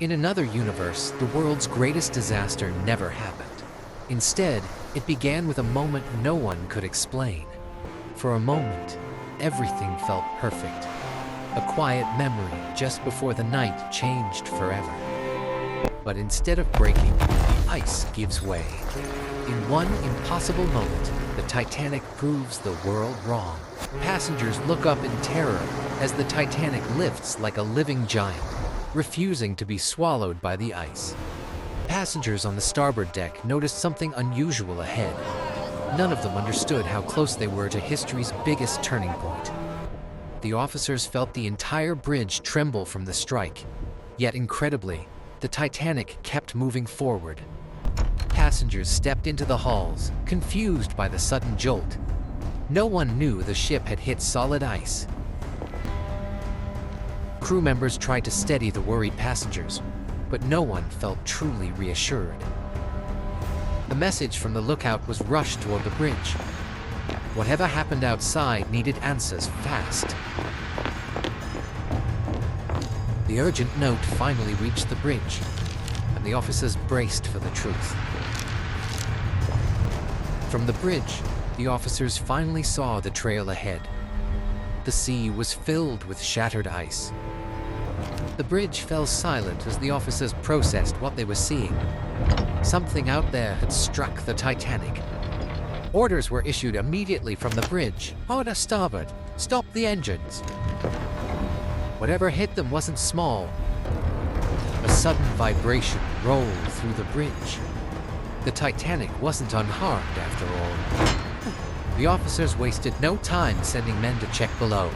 In another universe, the world's greatest disaster never happened. Instead, it began with a moment no one could explain. For a moment, everything felt perfect. A quiet memory just before the night changed forever. But instead of breaking, the ice gives way. In one impossible moment, the Titanic proves the world wrong. Passengers look up in terror as the Titanic lifts like a living giant, refusing to be swallowed by the ice. Passengers on the starboard deck noticed something unusual ahead. None of them understood how close they were to history's biggest turning point. The officers felt the entire bridge tremble from the strike. Yet incredibly, the Titanic kept moving forward. Passengers stepped into the halls, confused by the sudden jolt. No one knew the ship had hit solid ice. Crew members tried to steady the worried passengers, but no one felt truly reassured. The message from the lookout was rushed toward the bridge. Whatever happened outside needed answers fast. The urgent note finally reached the bridge, and the officers braced for the truth. From the bridge, the officers finally saw the trail ahead. The sea was filled with shattered ice. The bridge fell silent as the officers processed what they were seeing. Something out there had struck the Titanic. Orders were issued immediately from the bridge. "Order starboard! Stop the engines!" Whatever hit them wasn't small. A sudden vibration rolled through the bridge. The Titanic wasn't unharmed after all. The officers wasted no time sending men to check below.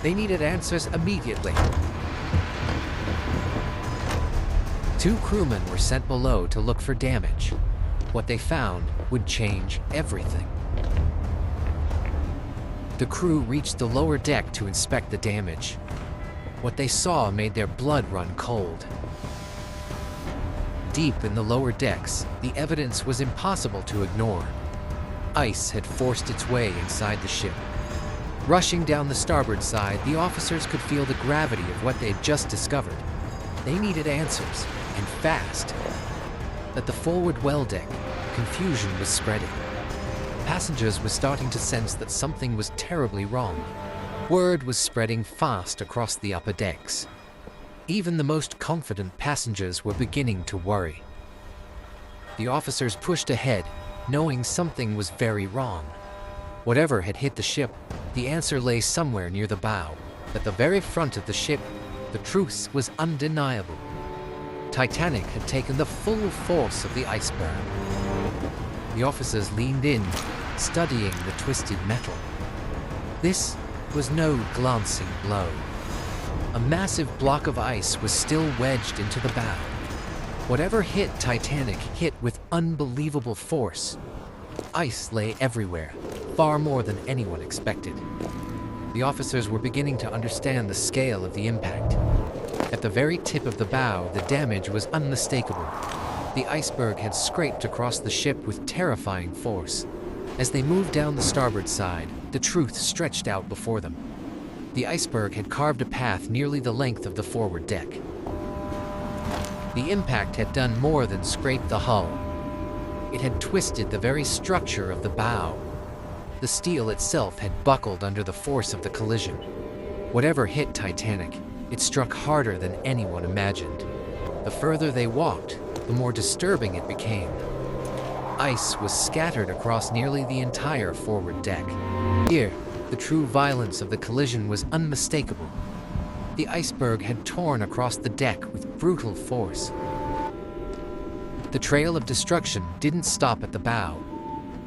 They needed answers immediately. 2 crewmen were sent below to look for damage. What they found would change everything. The crew reached the lower deck to inspect the damage. What they saw made their blood run cold. Deep in the lower decks, the evidence was impossible to ignore. Ice had forced its way inside the ship. Rushing down the starboard side, the officers could feel the gravity of what they had just discovered. They needed answers, and fast. At the forward well deck, confusion was spreading. Passengers were starting to sense that something was terribly wrong. Word was spreading fast across the upper decks. Even the most confident passengers were beginning to worry. The officers pushed ahead, knowing something was very wrong. Whatever had hit the ship, the answer lay somewhere near the bow. At the very front of the ship, the truth was undeniable. Titanic had taken the full force of the iceberg. The officers leaned in, studying the twisted metal. This was no glancing blow. A massive block of ice was still wedged into the bow. Whatever hit Titanic hit with unbelievable force. Ice lay everywhere, far more than anyone expected. The officers were beginning to understand the scale of the impact. At the very tip of the bow, the damage was unmistakable. The iceberg had scraped across the ship with terrifying force. As they moved down the starboard side, the truth stretched out before them. The iceberg had carved a path nearly the length of the forward deck. The impact had done more than scrape the hull. It had twisted the very structure of the bow. The steel itself had buckled under the force of the collision. Whatever hit Titanic, it struck harder than anyone imagined. The further they walked, the more disturbing it became. Ice was scattered across nearly the entire forward deck. Here, the true violence of the collision was unmistakable. The iceberg had torn across the deck with brutal force. The trail of destruction didn't stop at the bow.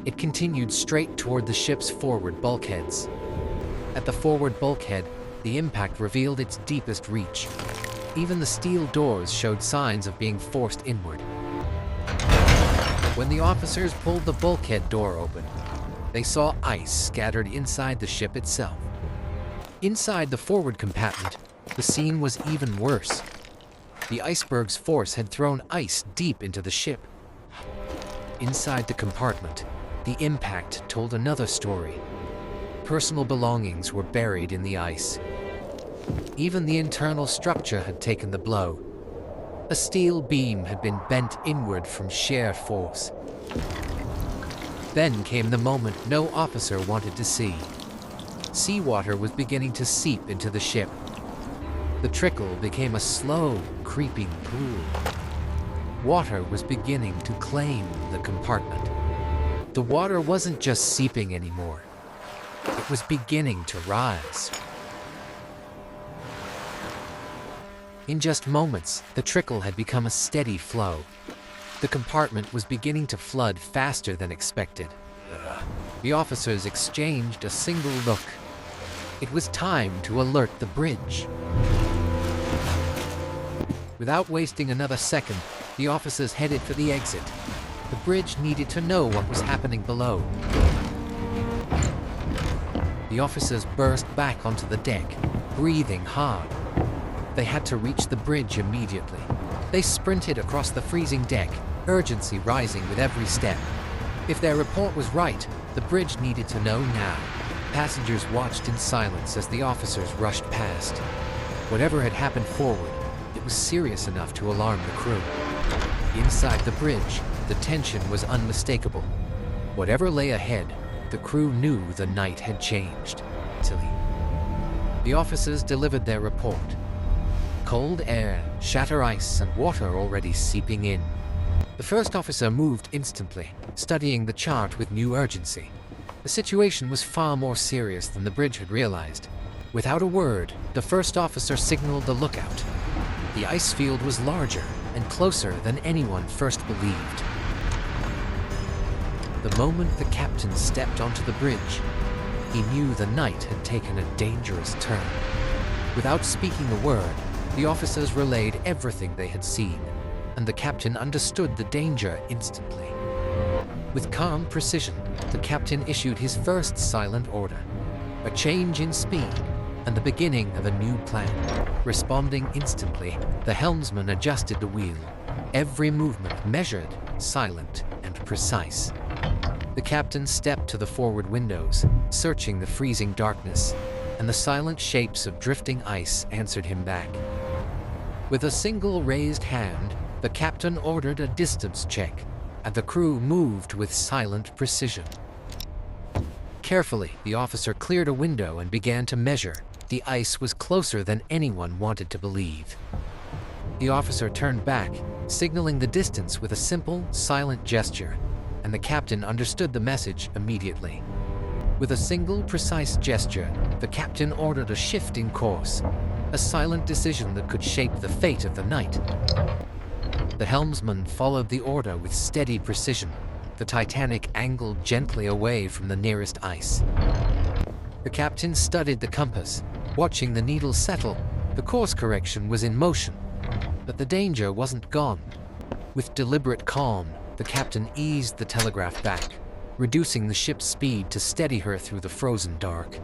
It continued straight toward the ship's forward bulkheads. At the forward bulkhead, the impact revealed its deepest reach. Even the steel doors showed signs of being forced inward. When the officers pulled the bulkhead door open, they saw ice scattered inside the ship itself. Inside the forward compartment, the scene was even worse. The iceberg's force had thrown ice deep into the ship. Inside the compartment, the impact told another story. Personal belongings were buried in the ice. Even the internal structure had taken the blow. A steel beam had been bent inward from sheer force. Then came the moment no officer wanted to see. Seawater was beginning to seep into the ship. The trickle became a slow, creeping pool. Water was beginning to claim the compartment. The water wasn't just seeping anymore. It was beginning to rise. In just moments, the trickle had become a steady flow. The compartment was beginning to flood faster than expected. The officers exchanged a single look. It was time to alert the bridge. Without wasting another second, the officers headed for the exit. The bridge needed to know what was happening below. The officers burst back onto the deck, breathing hard. They had to reach the bridge immediately. They sprinted across the freezing deck, urgency rising with every step. If their report was right, the bridge needed to know now. Passengers watched in silence as the officers rushed past. Whatever had happened forward, it was serious enough to alarm the crew. Inside the bridge, the tension was unmistakable. Whatever lay ahead, the crew knew the night had changed. The officers delivered their report. Cold air, shatter ice, and water already seeping in. The first officer moved instantly, studying the chart with new urgency. The situation was far more serious than the bridge had realized. Without a word, the first officer signaled the lookout. The ice field was larger and closer than anyone first believed. The moment the captain stepped onto the bridge, he knew the night had taken a dangerous turn. Without speaking a word, the officers relayed everything they had seen, and the captain understood the danger instantly. With calm precision, the captain issued his first silent order, a change in speed and the beginning of a new plan. Responding instantly, the helmsman adjusted the wheel, every movement measured, silent, and precise. The captain stepped to the forward windows, searching the freezing darkness, and the silent shapes of drifting ice answered him back. With a single raised hand, the captain ordered a distance check, and the crew moved with silent precision. Carefully, the officer cleared a window and began to measure. The ice was closer than anyone wanted to believe. The officer turned back, signaling the distance with a simple, silent gesture, and the captain understood the message immediately. With a single, precise gesture, the captain ordered a shift in course, a silent decision that could shape the fate of the night. The helmsman followed the order with steady precision. The Titanic angled gently away from the nearest ice. The captain studied the compass, watching the needle settle. The course correction was in motion, but the danger wasn't gone. With deliberate calm, the captain eased the telegraph back, reducing the ship's speed to steady her through the frozen dark.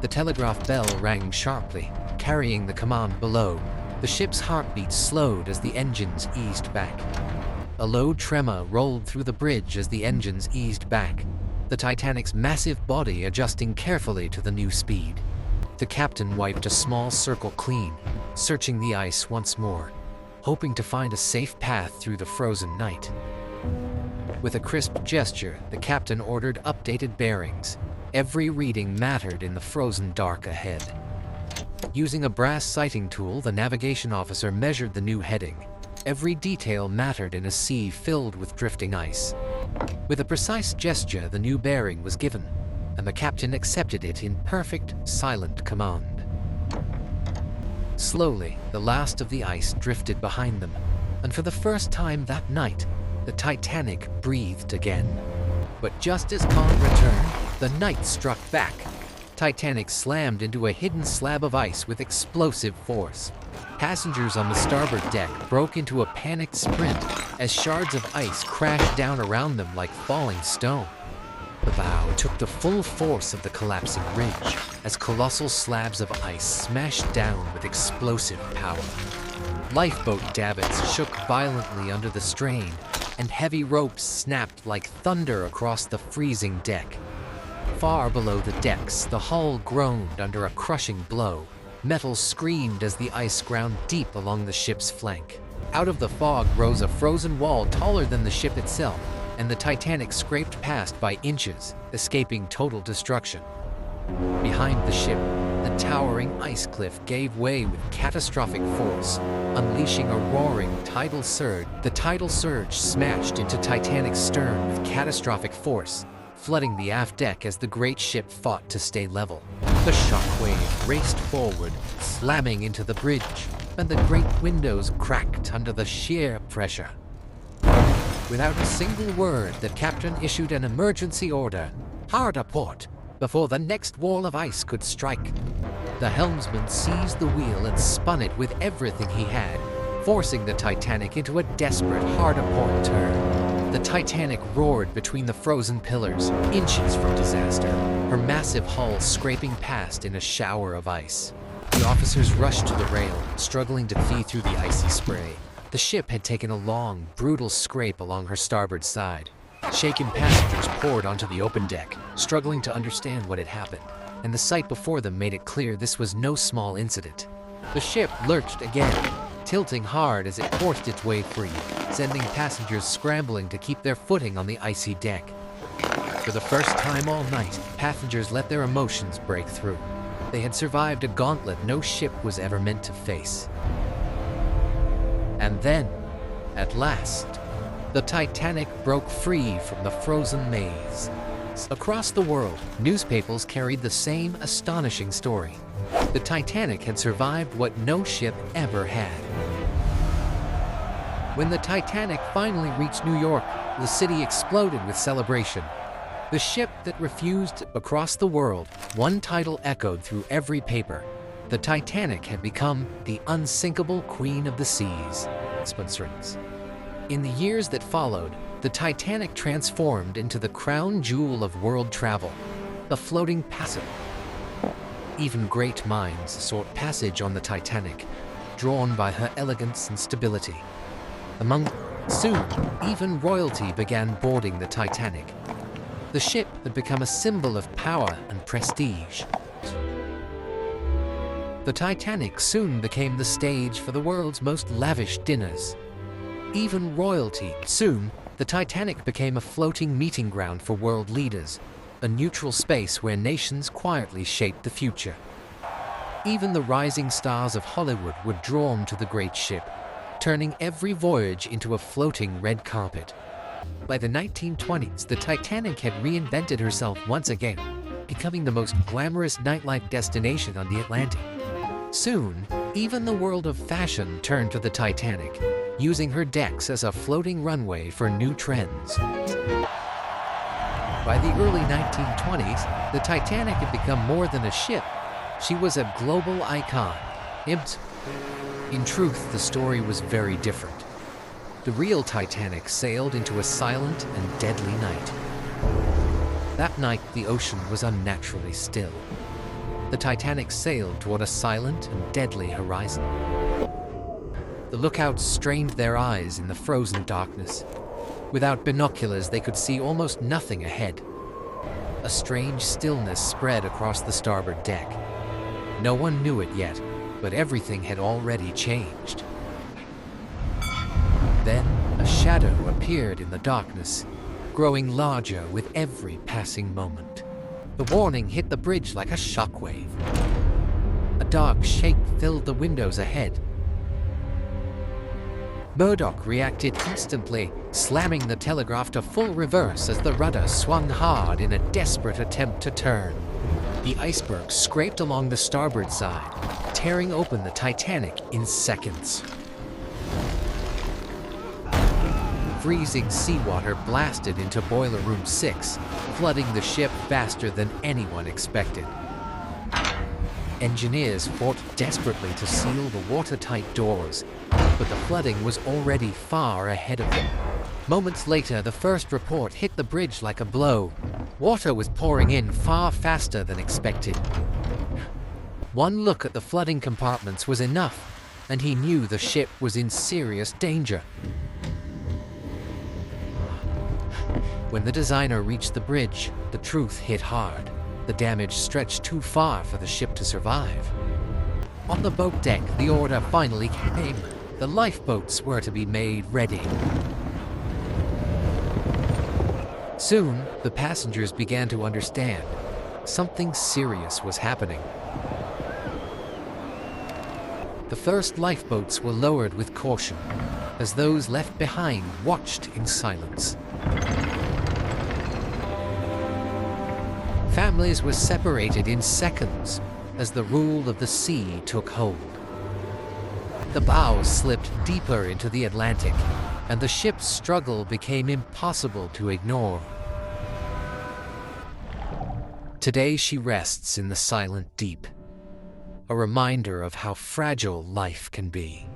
The telegraph bell rang sharply, carrying the command below. The ship's heartbeat slowed as the engines eased back. A low tremor rolled through the bridge as the engines eased back, the Titanic's massive body adjusting carefully to the new speed. The captain wiped a small circle clean, searching the ice once more, hoping to find a safe path through the frozen night. With a crisp gesture, the captain ordered updated bearings. Every reading mattered in the frozen dark ahead. Using a brass sighting tool, the navigation officer measured the new heading. Every detail mattered in a sea filled with drifting ice. With a precise gesture, the new bearing was given, and the captain accepted it in perfect, silent command. Slowly, the last of the ice drifted behind them, and for the first time that night, the Titanic breathed again. But just as calm returned, the night struck back. Titanic slammed into a hidden slab of ice with explosive force. Passengers on the starboard deck broke into a panicked sprint as shards of ice crashed down around them like falling stone. The bow took the full force of the collapsing ridge as colossal slabs of ice smashed down with explosive power. Lifeboat davits shook violently under the strain, and heavy ropes snapped like thunder across the freezing deck. Far below the decks, the hull groaned under a crushing blow. Metal screamed as the ice ground deep along the ship's flank. Out of the fog rose a frozen wall taller than the ship itself, and the Titanic scraped past by inches, escaping total destruction. Behind the ship, the towering ice cliff gave way with catastrophic force, unleashing a roaring tidal surge. The tidal surge smashed into Titanic's stern with catastrophic force, flooding the aft deck as the great ship fought to stay level. The shockwave raced forward, slamming into the bridge, and the great windows cracked under the sheer pressure. Without a single word, the captain issued an emergency order, "Hard a port," before the next wall of ice could strike. The helmsman seized the wheel and spun it with everything he had, forcing the Titanic into a desperate hard-a-port turn. The Titanic roared between the frozen pillars, inches from disaster, her massive hull scraping past in a shower of ice. The officers rushed to the rail, struggling to flee through the icy spray. The ship had taken a long, brutal scrape along her starboard side. Shaken passengers poured onto the open deck, struggling to understand what had happened, and the sight before them made it clear this was no small incident. The ship lurched again, tilting hard as it forced its way free, sending passengers scrambling to keep their footing on the icy deck. For the first time all night, passengers let their emotions break through. They had survived a gauntlet no ship was ever meant to face. And then, at last, the Titanic broke free from the frozen maze. Across the world, newspapers carried the same astonishing story. The Titanic had survived what no ship ever had. When the Titanic finally reached New York, the city exploded with celebration. The ship that refused across the world, one title echoed through every paper. The Titanic had become the unsinkable queen of the seas. Sponsors. In the years that followed, the Titanic transformed into the crown jewel of world travel, the floating passage. Even great minds sought passage on the Titanic, drawn by her elegance and stability. Soon, even royalty began boarding the Titanic. The ship had become a symbol of power and prestige. The Titanic soon became the stage for the world's most lavish dinners. Even royalty. Soon, the Titanic became a floating meeting ground for world leaders, a neutral space where nations quietly shaped the future. Even the rising stars of Hollywood were drawn to the great ship, turning every voyage into a floating red carpet. By the 1920s, the Titanic had reinvented herself once again, becoming the most glamorous nightlife destination on the Atlantic. Soon, even the world of fashion turned to the Titanic, using her decks as a floating runway for new trends. By the early 1920s, the Titanic had become more than a ship. She was a global icon. In truth, the story was very different. The real Titanic sailed into a silent and deadly night. That night, the ocean was unnaturally still. The Titanic sailed toward a silent and deadly horizon. The lookouts strained their eyes in the frozen darkness. Without binoculars, they could see almost nothing ahead. A strange stillness spread across the starboard deck. No one knew it yet, but everything had already changed. Then, a shadow appeared in the darkness, growing larger with every passing moment. The warning hit the bridge like a shockwave. A dark shake filled the windows ahead. Murdoch reacted instantly, slamming the telegraph to full reverse as the rudder swung hard in a desperate attempt to turn. The iceberg scraped along the starboard side, tearing open the Titanic in seconds. Freezing seawater blasted into Boiler Room 6, flooding the ship faster than anyone expected. Engineers fought desperately to seal the watertight doors, but the flooding was already far ahead of them. Moments later, the first report hit the bridge like a blow. Water was pouring in far faster than expected. One look at the flooding compartments was enough, and he knew the ship was in serious danger. When the designer reached the bridge, the truth hit hard. The damage stretched too far for the ship to survive. On the boat deck, the order finally came. The lifeboats were to be made ready. Soon, the passengers began to understand something serious was happening. The first lifeboats were lowered with caution, as those left behind watched in silence. Families were separated in seconds as the rule of the sea took hold. The bows slipped deeper into the Atlantic, and the ship's struggle became impossible to ignore. Today she rests in the silent deep, a reminder of how fragile life can be.